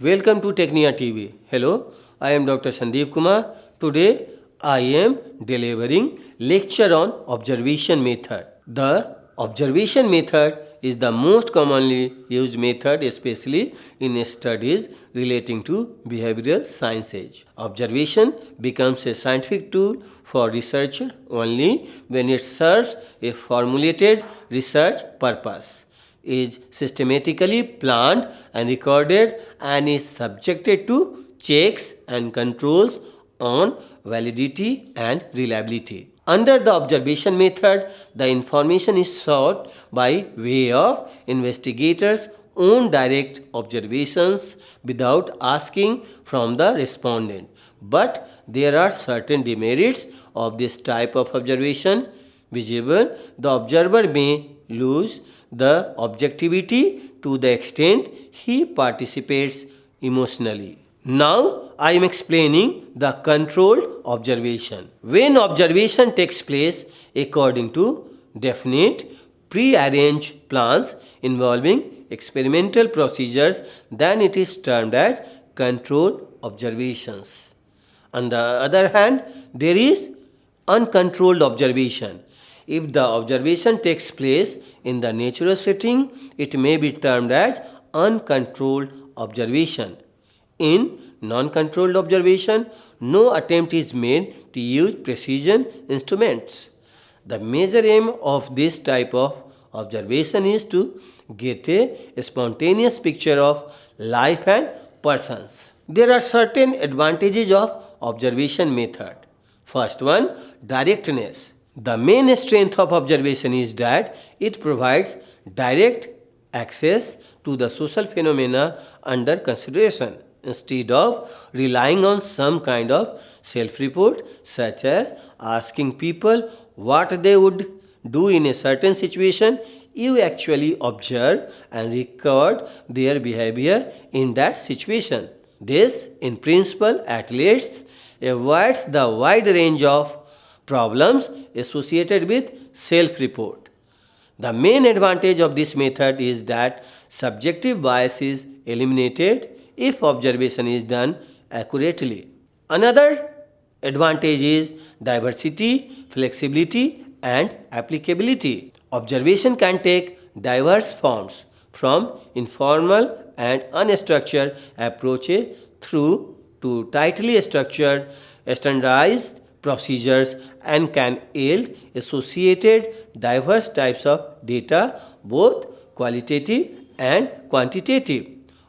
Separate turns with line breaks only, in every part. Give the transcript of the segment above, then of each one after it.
Welcome to Technia TV. Hello, I am Dr. Sandeep Kumar. Today I am delivering lecture on observation method. The observation method is the most commonly used method, especially in studies relating to behavioral sciences. Observation becomes a scientific tool for research only when it serves a formulated research purpose, is systematically planned and recorded, and is subjected to checks and controls on validity and reliability. Under the observation method, the information is sought by way of investigators' own direct observations without asking from the respondent. But there are certain demerits of this type of observation visible. The observer may lose the objectivity to the extent he participates emotionally. Now I am explaining the controlled observation. When observation takes place according to definite pre-arranged plans involving experimental procedures, then it is termed as controlled observations. On the other hand, there is uncontrolled observation. If the observation takes place in the natural setting, it may be termed as uncontrolled observation. In non-controlled observation, no attempt is made to use precision instruments. The major aim of this type of observation is to get a spontaneous picture of life and persons. There are certain advantages of observation method. First one, directness. The main strength of observation is that it provides direct access to the social phenomena under consideration, instead of relying on some kind of self-report, such as asking people what they would do in a certain situation. You actually observe and record their behavior in that situation. This, in principle, at least avoids the wide range of problems associated with self-report. The main advantage of this method is that subjective bias is eliminated if observation is done accurately. Another advantage is diversity, flexibility, and applicability. Observation can take diverse forms, from informal and unstructured approaches through to tightly structured, standardized procedures, and can yield associated diverse types of data, both qualitative and quantitative.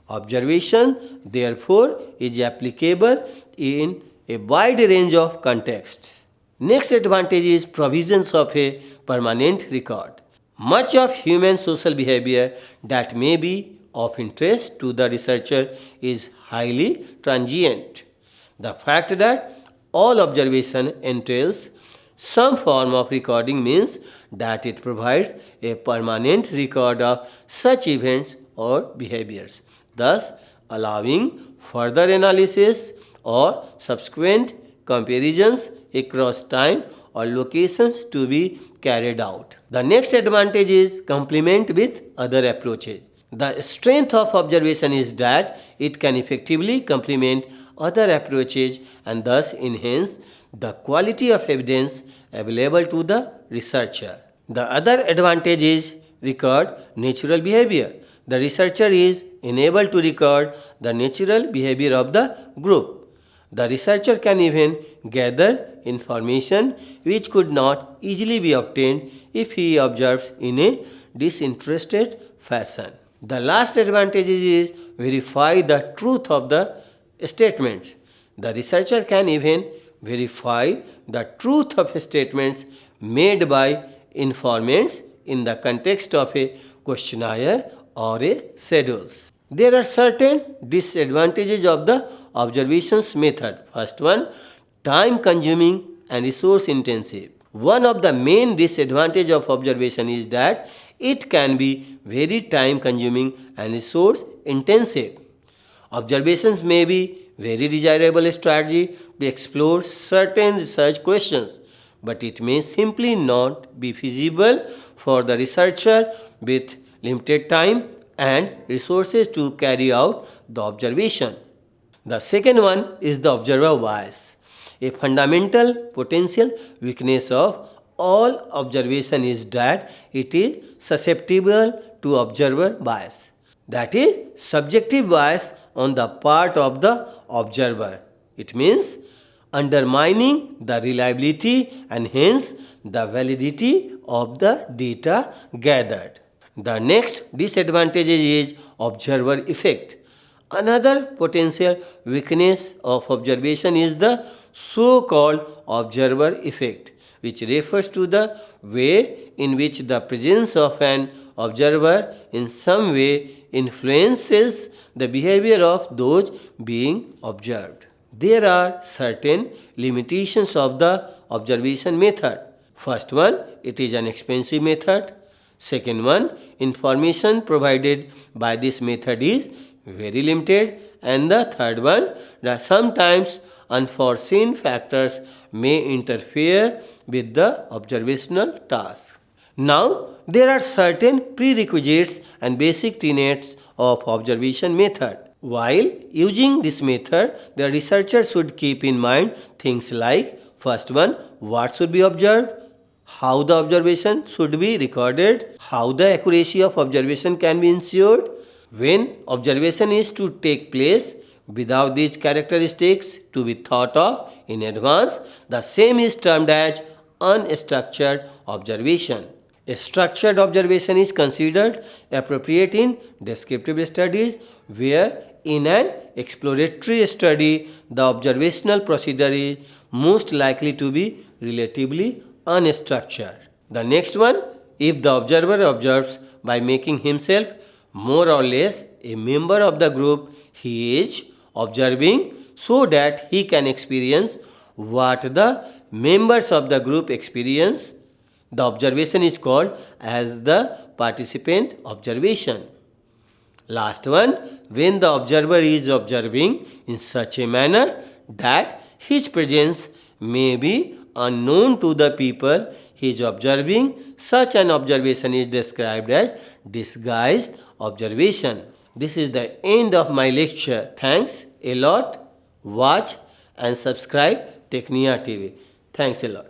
Observation, therefore, is applicable in a wide range of contexts. Next advantage is provisions of a permanent record. Much of human social behavior that may be of interest to the researcher is highly transient. The fact that all observation entails some form of recording means that it provides a permanent record of such events or behaviors, thus allowing further analysis or subsequent comparisons across time or locations to be carried out. The next advantage is complement with other approaches. The strength of observation is that it can effectively complement other approaches and thus enhance the quality of evidence available to the researcher. The other advantage is record natural behavior. The researcher is enabled to record the natural behavior of the group. The researcher can even gather information which could not easily be obtained if he observes in a disinterested fashion. The last advantage is verify the truth of the statements. The researcher can even verify the truth of statements made by informants in the context of a questionnaire or a schedules. There are certain disadvantages of the observations method. First one, time consuming and resource intensive. One of the main disadvantages of observation is that it can be very time consuming and resource intensive. Observations may be very desirable strategy to explore certain research questions, but it may simply not be feasible for the researcher with limited time and resources to carry out the observation. The second one is the observer bias. A fundamental potential weakness of all observation is that it is susceptible to observer bias. That is subjective bias on the part of the observer. It means undermining the reliability and hence the validity of the data gathered. The next disadvantage is observer effect. Another potential weakness of observation is the so-called observer effect, which refers to the way in which the presence of an observer in some way influences the behavior of those being observed. There are certain limitations of the observation method. First one, it is an expensive method. Second one, information provided by this method is very limited. And the third one, that sometimes unforeseen factors may interfere with the observational task. Now, there are certain prerequisites and basic tenets of observation method. While using this method, the researcher should keep in mind things like first one, what should be observed, how the observation should be recorded, how the accuracy of observation can be ensured. When observation is to take place without these characteristics to be thought of in advance, the same is termed as unstructured observation. A structured observation is considered appropriate in descriptive studies, where in an exploratory study the observational procedure is most likely to be relatively unstructured. The next one, if the observer observes by making himself more or less a member of the group, he is observing so that he can experience what the members of the group experience. The observation is called as the participant observation. Last one, when the observer is observing in such a manner that his presence may be unknown to the people he is observing, such an observation is described as disguised observation. This is the end of my lecture. Thanks a lot. Watch and subscribe Technia TV. Thanks a lot.